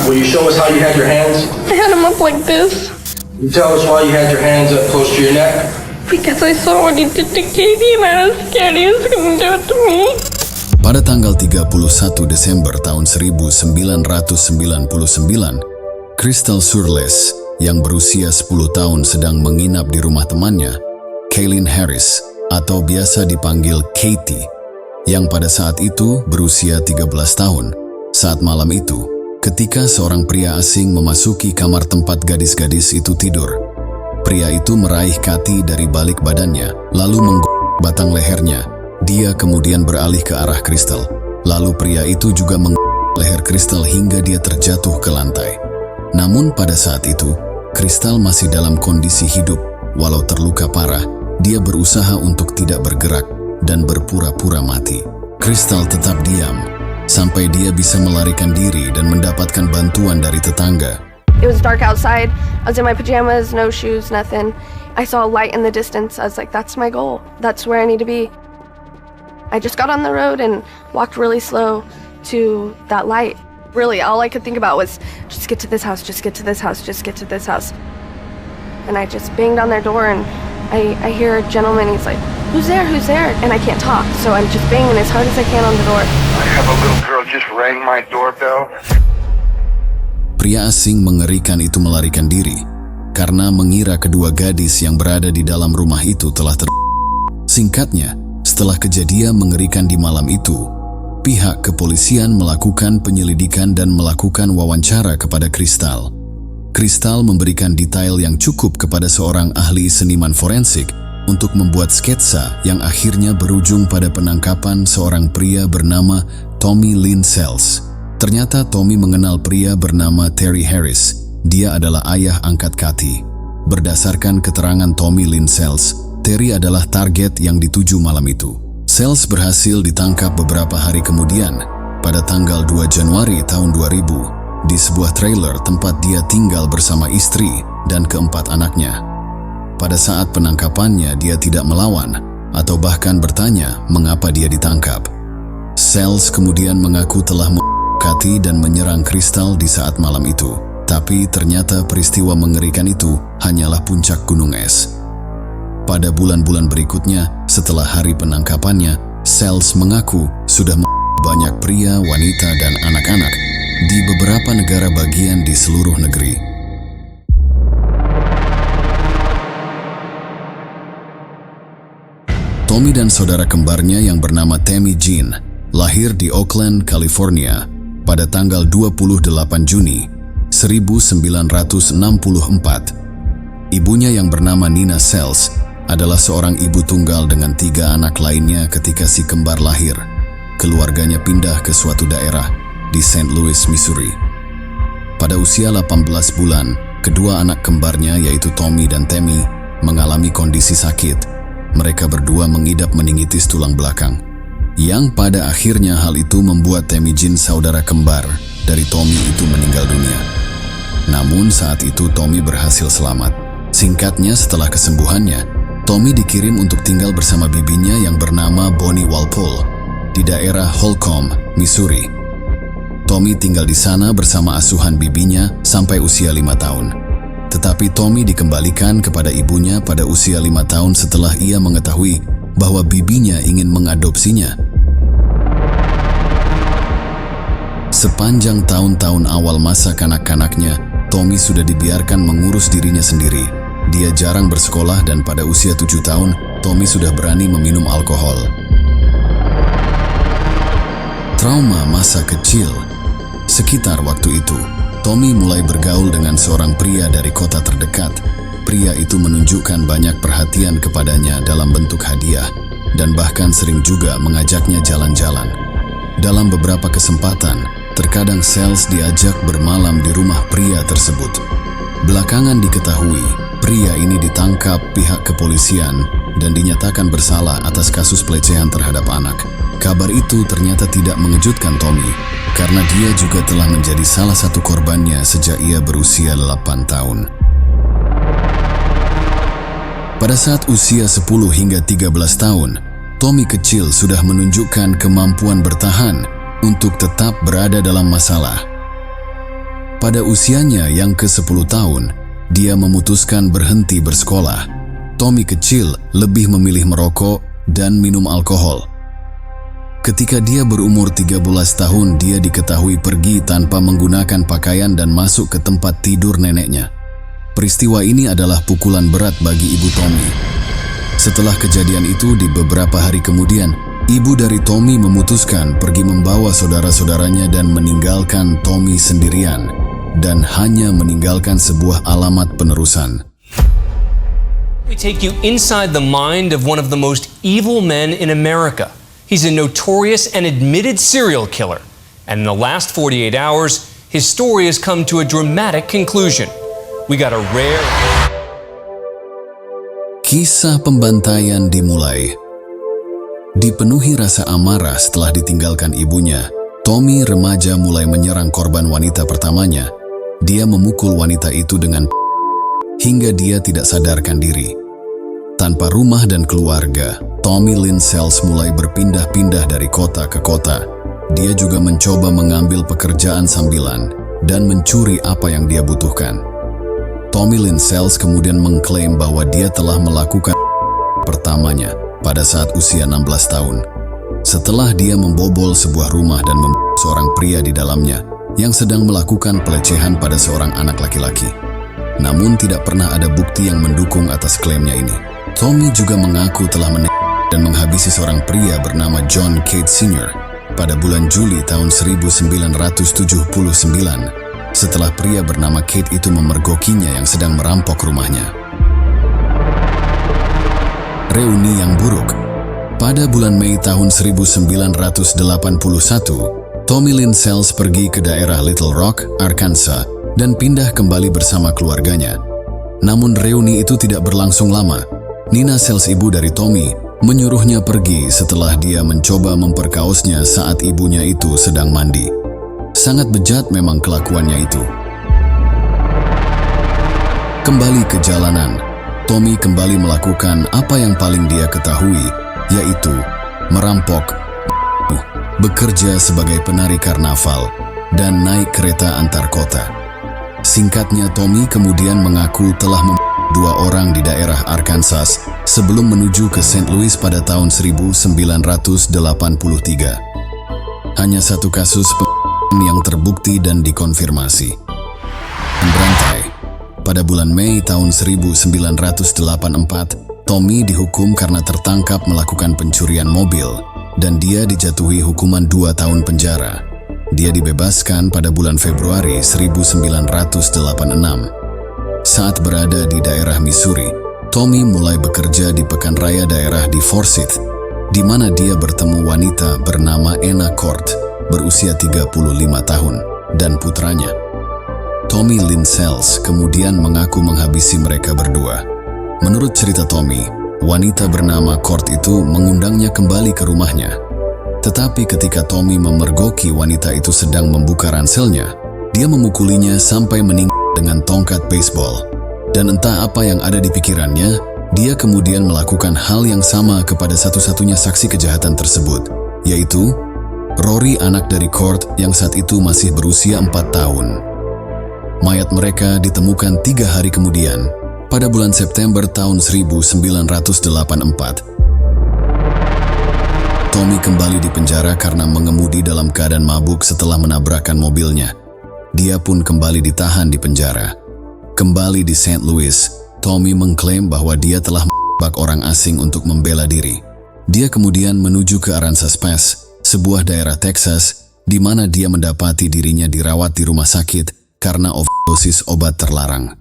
Will you show us how you had your hands? I had him up like this. You tell us why you had your hands up close to your neck? Because I saw what he did to Katie and I was scared he was going to do it to me. Pada tanggal 31 Desember tahun 1999, Crystal Surles yang berusia 10 tahun sedang menginap di rumah temannya, Kaylin Harris, atau biasa dipanggil Katie, yang pada saat itu berusia 13 tahun. Saat malam itu, ketika seorang pria asing memasuki kamar tempat gadis-gadis itu tidur, pria itu meraih Katie dari balik badannya, lalu menggigit batang lehernya. Dia kemudian beralih ke arah Crystal. Lalu pria itu juga menggigit leher Crystal hingga dia terjatuh ke lantai. Namun pada saat itu, Crystal masih dalam kondisi hidup. Walau terluka parah, dia berusaha untuk tidak bergerak dan berpura-pura mati. Crystal tetap diam sampai dia bisa melarikan diri dan mendapatkan bantuan dari tetangga. It was dark outside. I was in my pajamas, no shoes, nothing. I saw a light in the distance. I was like, that's my goal. That's where I need to be. I just got on the road and walked really slow to that light. Really, all I could think about was, just get to this house, just get to this house, just get to this house. And I just banged on their door and I hear a gentleman, he's like, who's there, who's there? And I can't talk, so I'm just banging as hard as I can on the door. I have a little girl just rang my doorbell. Pria asing mengerikan itu melarikan diri karena mengira kedua gadis yang berada di dalam rumah itu telah Singkatnya, setelah kejadian mengerikan di malam itu, pihak kepolisian melakukan penyelidikan dan melakukan wawancara kepada Crystal. Crystal memberikan detail yang cukup kepada seorang ahli seniman forensik untuk membuat sketsa yang akhirnya berujung pada penangkapan seorang pria bernama Tommy Lynn Sells. Ternyata Tommy mengenal pria bernama Terry Harris. Dia adalah ayah angkat Katie. Berdasarkan keterangan Tommy Lynn Sells, Terry adalah target yang dituju malam itu. Sells berhasil ditangkap beberapa hari kemudian, pada tanggal 2 Januari tahun 2000, di sebuah trailer tempat dia tinggal bersama istri dan keempat anaknya. Pada saat penangkapannya, dia tidak melawan atau bahkan bertanya mengapa dia ditangkap. Sells kemudian mengaku telah Katie dan menyerang Crystal di saat malam itu. Tapi ternyata peristiwa mengerikan itu hanyalah puncak gunung es. Pada bulan-bulan berikutnya, setelah hari penangkapannya, Sells mengaku sudah banyak pria, wanita, dan anak-anak di beberapa negara bagian di seluruh negeri. Tommy dan saudara kembarnya yang bernama Tammy Jean lahir di Oakland, California pada tanggal 28 Juni 1964. Ibunya yang bernama Nina Sells adalah seorang ibu tunggal dengan 3 anak lainnya ketika si kembar lahir. Keluarganya pindah ke suatu daerah di St. Louis, Missouri. Pada usia 18 bulan, kedua anak kembarnya yaitu Tommy dan Tammy mengalami kondisi sakit. Mereka berdua mengidap meningitis tulang belakang, yang pada akhirnya hal itu membuat Tammy Jean, saudara kembar dari Tommy, itu meninggal dunia. Namun saat itu Tommy berhasil selamat. Singkatnya, setelah kesembuhannya, Tommy dikirim untuk tinggal bersama bibinya yang bernama Bonnie Walpole di daerah Holcomb, Missouri. Tommy tinggal di sana bersama asuhan bibinya sampai usia 5 tahun. Tetapi Tommy dikembalikan kepada ibunya pada usia 5 tahun setelah ia mengetahui bahwa bibinya ingin mengadopsinya. Sepanjang tahun-tahun awal masa kanak-kanaknya, Tommy sudah dibiarkan mengurus dirinya sendiri. Dia jarang bersekolah dan pada usia 7 tahun, Tommy sudah berani meminum alkohol. Trauma masa kecil. Sekitar waktu itu, Tommy mulai bergaul dengan seorang pria dari kota terdekat. Pria itu menunjukkan banyak perhatian kepadanya dalam bentuk hadiah dan bahkan sering juga mengajaknya jalan-jalan. Dalam beberapa kesempatan, terkadang Sells diajak bermalam di rumah pria tersebut. Belakangan diketahui, pria ini ditangkap pihak kepolisian dan dinyatakan bersalah atas kasus pelecehan terhadap anak. Kabar itu ternyata tidak mengejutkan Tommy, karena dia juga telah menjadi salah satu korbannya sejak ia berusia 8 tahun. Pada saat usia 10 hingga 13 tahun, Tommy kecil sudah menunjukkan kemampuan bertahan untuk tetap berada dalam masalah. Pada usianya yang ke-10 tahun, dia memutuskan berhenti bersekolah. Tommy kecil lebih memilih merokok dan minum alkohol. Ketika dia berumur 13 tahun, dia diketahui pergi tanpa menggunakan pakaian dan masuk ke tempat tidur neneknya. Peristiwa ini adalah pukulan berat bagi ibu Tommy. Setelah kejadian itu, di beberapa hari kemudian, ibu dari Tommy memutuskan pergi membawa saudara-saudaranya dan meninggalkan Tommy sendirian, dan hanya meninggalkan sebuah alamat penerusan. We take you inside the mind of one of the most evil men in America. He's a notorious and admitted serial killer. And in the last 48 hours, his story has come to a dramatic conclusion. We got a rare... Kisah pembantaian dimulai. Dipenuhi rasa amarah setelah ditinggalkan ibunya, Tommy remaja mulai menyerang korban wanita pertamanya. Dia memukul wanita itu dengan hingga dia tidak sadarkan diri. Tanpa rumah dan keluarga, Tommy Lynn Sells mulai berpindah-pindah dari kota ke kota. Dia juga mencoba mengambil pekerjaan sambilan dan mencuri apa yang dia butuhkan. Tommy Lynn Sells kemudian mengklaim bahwa dia telah melakukan pertamanya pada saat usia 16 tahun. Setelah dia membobol sebuah rumah dan membunuh seorang pria di dalamnya yang sedang melakukan pelecehan pada seorang anak laki-laki. Namun tidak pernah ada bukti yang mendukung atas klaimnya ini. Tommy juga mengaku telah dan menghabisi seorang pria bernama John Cade Sr. pada bulan Juli tahun 1979 setelah pria bernama Cade itu memergokinya yang sedang merampok rumahnya. Reuni yang buruk. Pada bulan Mei tahun 1981, Tommy Lynn Sells pergi ke daerah Little Rock, Arkansas dan pindah kembali bersama keluarganya. Namun reuni itu tidak berlangsung lama. Nina Sells, ibu dari Tommy, menyuruhnya pergi setelah dia mencoba memperkaosnya saat ibunya itu sedang mandi. Sangat bejat memang kelakuannya itu. Kembali ke jalanan, Tommy kembali melakukan apa yang paling dia ketahui, yaitu merampok, bekerja sebagai penari karnaval, dan naik kereta antar kota. Singkatnya, Tommy kemudian mengaku telah membunuh 2 orang di daerah Arkansas sebelum menuju ke St. Louis pada tahun 1983. Hanya satu kasus yang terbukti dan dikonfirmasi. Berantai. Pada bulan Mei tahun 1984, Tommy dihukum karena tertangkap melakukan pencurian mobil dan dia dijatuhi hukuman 2 tahun penjara. Dia dibebaskan pada bulan Februari 1986. Saat berada di daerah Missouri, Tommy mulai bekerja di pekan raya daerah di Forsyth, di mana dia bertemu wanita bernama Anna Court, berusia 35 tahun, dan putranya. Tommy Lynn Sells kemudian mengaku menghabisi mereka berdua. Menurut cerita Tommy, wanita bernama Court itu mengundangnya kembali ke rumahnya. Tetapi ketika Tommy memergoki wanita itu sedang membuka ranselnya, dia memukulinya sampai meninggal dengan tongkat baseball. Dan entah apa yang ada di pikirannya, dia kemudian melakukan hal yang sama kepada satu-satunya saksi kejahatan tersebut, yaitu Rory, anak dari Court yang saat itu masih berusia 4 tahun. Mayat mereka ditemukan 3 hari kemudian, pada bulan September tahun 1984. Tommy kembali di penjara karena mengemudi dalam keadaan mabuk setelah menabrakkan mobilnya. Dia pun kembali ditahan di penjara. Kembali di St. Louis, Tommy mengklaim bahwa dia telah menembak orang asing untuk membela diri. Dia kemudian menuju ke Aransas Pass, sebuah daerah Texas, di mana dia mendapati dirinya dirawat di rumah sakit karena overdosis obat terlarang.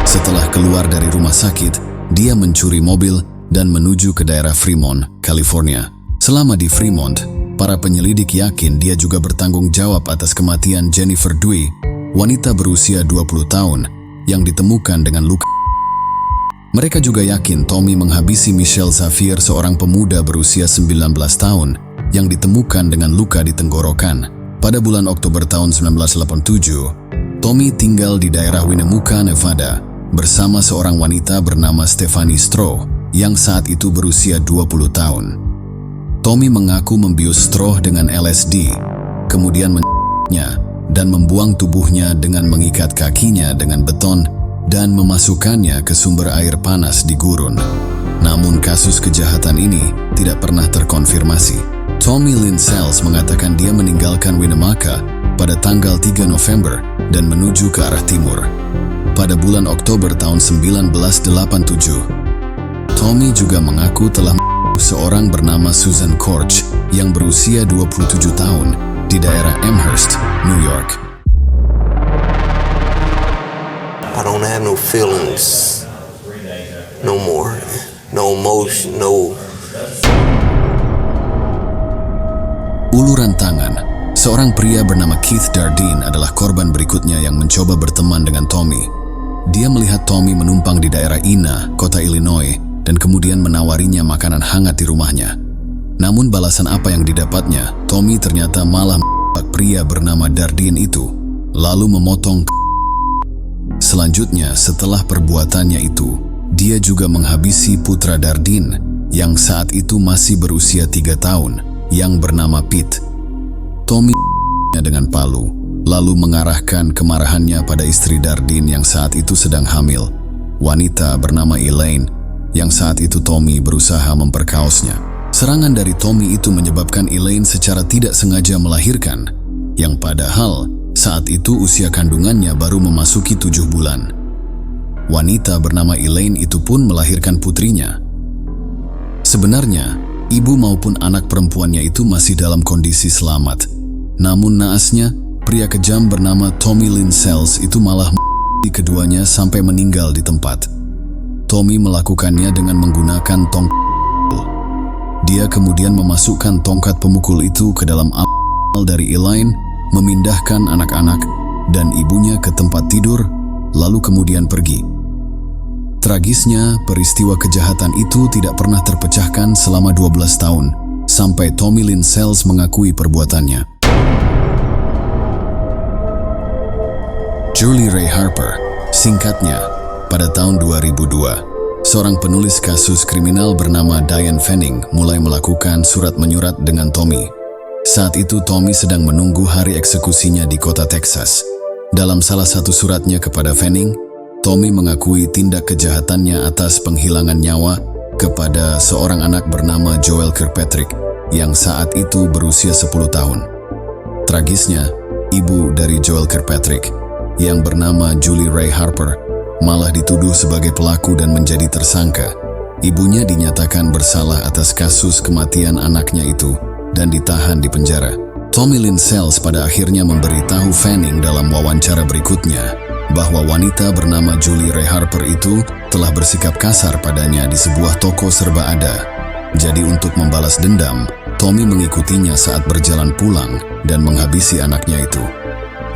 Setelah keluar dari rumah sakit, dia mencuri mobil dan menuju ke daerah Fremont, California. Selama di Fremont, para penyelidik yakin dia juga bertanggung jawab atas kematian Jennifer Dewey, wanita berusia 20 tahun, yang ditemukan dengan luka. Mereka juga yakin Tommy menghabisi Michelle Xavier, seorang pemuda berusia 19 tahun, yang ditemukan dengan luka di tenggorokan. Pada bulan Oktober tahun 1987, Tommy tinggal di daerah Winnemucca, Nevada, bersama seorang wanita bernama Stephanie Stroh, yang saat itu berusia 20 tahun. Tommy mengaku membius Stroh dengan LSD, kemudian dan membuang tubuhnya dengan mengikat kakinya dengan beton dan memasukkannya ke sumber air panas di gurun. Namun kasus kejahatan ini tidak pernah terkonfirmasi. Tommy Lynn Sells mengatakan dia meninggalkan Winnemucca pada tanggal 3 November dan menuju ke arah timur. Pada bulan Oktober tahun 1987, Tommy juga mengaku telah membunuh seorang bernama Susan Korch yang berusia 27 tahun di daerah Amherst, New York. I don't have no feelings no more, no emotion, no. Uluran tangan, seorang pria bernama Keith Dardeen adalah korban berikutnya yang mencoba berteman dengan Tommy. Dia melihat Tommy menumpang di daerah Ina, kota Illinois, dan kemudian menawarinya makanan hangat di rumahnya. Namun balasan apa yang didapatnya, Tommy ternyata malah menembak pria bernama Dardeen itu, lalu memotong. Selanjutnya, setelah perbuatannya itu, dia juga menghabisi putra Dardeen yang saat itu masih berusia 3 tahun, yang bernama Pete. Tommy dengan palu, lalu mengarahkan kemarahannya pada istri Dardeen yang saat itu sedang hamil, wanita bernama Elaine, yang saat itu Tommy berusaha memperkaosnya. Serangan dari Tommy itu menyebabkan Elaine secara tidak sengaja melahirkan, yang padahal saat itu usia kandungannya baru memasuki 7 bulan. Wanita bernama Elaine itu pun melahirkan putrinya. Sebenarnya, ibu maupun anak perempuannya itu masih dalam kondisi selamat. Namun naasnya, pria kejam bernama Tommy Lynn Sells itu malah di keduanya sampai meninggal di tempat. Tommy melakukannya dengan menggunakan tongkat. Dia kemudian memasukkan tongkat pemukul itu ke dalam amal dari Elaine, memindahkan anak-anak dan ibunya ke tempat tidur, lalu kemudian pergi. Tragisnya, peristiwa kejahatan itu tidak pernah terpecahkan selama 12 tahun, sampai Tommy Lynn Sells mengakui perbuatannya. Julie Ray Harper, singkatnya, pada tahun 2002, seorang penulis kasus kriminal bernama Diane Fanning mulai melakukan surat menyurat dengan Tommy. Saat itu Tommy sedang menunggu hari eksekusinya di kota Texas. Dalam salah satu suratnya kepada Fanning, Tommy mengakui tindak kejahatannya atas penghilangan nyawa kepada seorang anak bernama Joel Kirkpatrick yang saat itu berusia 10 tahun. Tragisnya, ibu dari Joel Kirkpatrick yang bernama Julie Ray Harper malah dituduh sebagai pelaku dan menjadi tersangka. Ibunya dinyatakan bersalah atas kasus kematian anaknya itu dan ditahan di penjara. Tommy Lynn Sells pada akhirnya memberitahu Fanning dalam wawancara berikutnya bahwa wanita bernama Julie Ray Harper itu telah bersikap kasar padanya di sebuah toko serba ada. Jadi untuk membalas dendam, Tommy mengikutinya saat berjalan pulang dan menghabisi anaknya itu.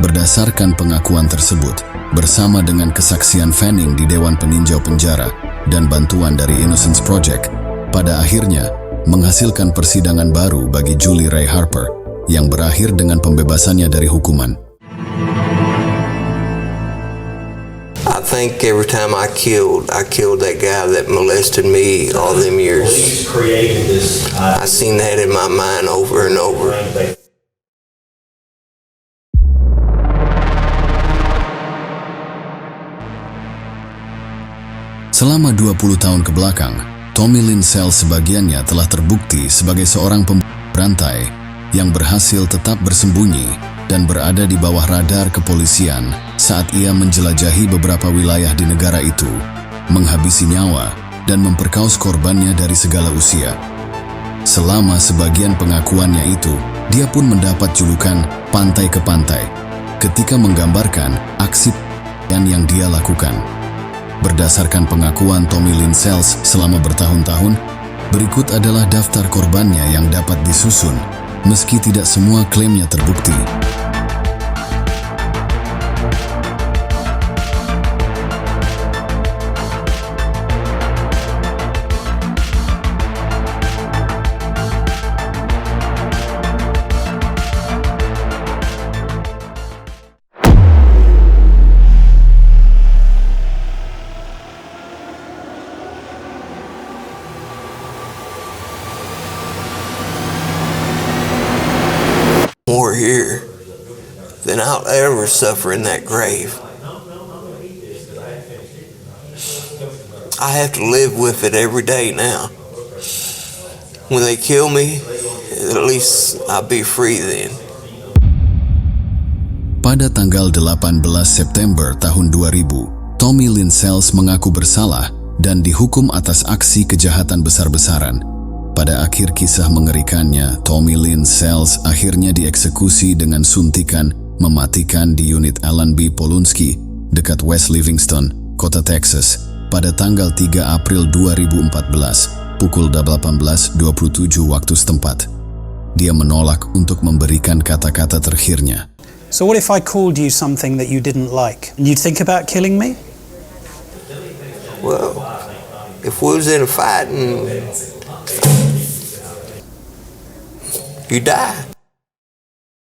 Berdasarkan pengakuan tersebut, bersama dengan kesaksian Fanning di Dewan Peninjau Penjara dan bantuan dari Innocence Project, pada akhirnya menghasilkan persidangan baru bagi Julie Ray Harper yang berakhir dengan pembebasannya dari hukuman. I think every time I killed that guy that molested me all them years. I seen that in my mind over and over. Selama 20 tahun ke belakang, Tommy Lynn Sells sebagiannya telah terbukti sebagai seorang pemberantai yang berhasil tetap bersembunyi dan berada di bawah radar kepolisian saat ia menjelajahi beberapa wilayah di negara itu, menghabisi nyawa dan memperkaos korbannya dari segala usia. Selama sebagian pengakuannya itu, dia pun mendapat julukan "pantai ke pantai" ketika menggambarkan aksi yang dia lakukan. Berdasarkan pengakuan Tommy Lynn Sells selama bertahun-tahun, berikut adalah daftar korbannya yang dapat disusun, meski tidak semua klaimnya terbukti. More here. ever suffer in that grave. I have to live with it every day now. When they kill me, at least I'll be free then. Pada tanggal 18 September tahun 2000, Tommy Lynn Sells mengaku bersalah dan dihukum atas aksi kejahatan besar-besaran. Pada akhir kisah mengerikannya, Tommy Lynn Sells akhirnya dieksekusi dengan suntikan mematikan di unit Alan B. Polunsky dekat West Livingston, kota Texas, pada tanggal 3 April 2014, pukul 18.27 waktu setempat. Dia menolak untuk memberikan kata-kata terakhirnya. So what if I called you something that you didn't like? And you'd think about killing me? Well, if we was in a fight and you die,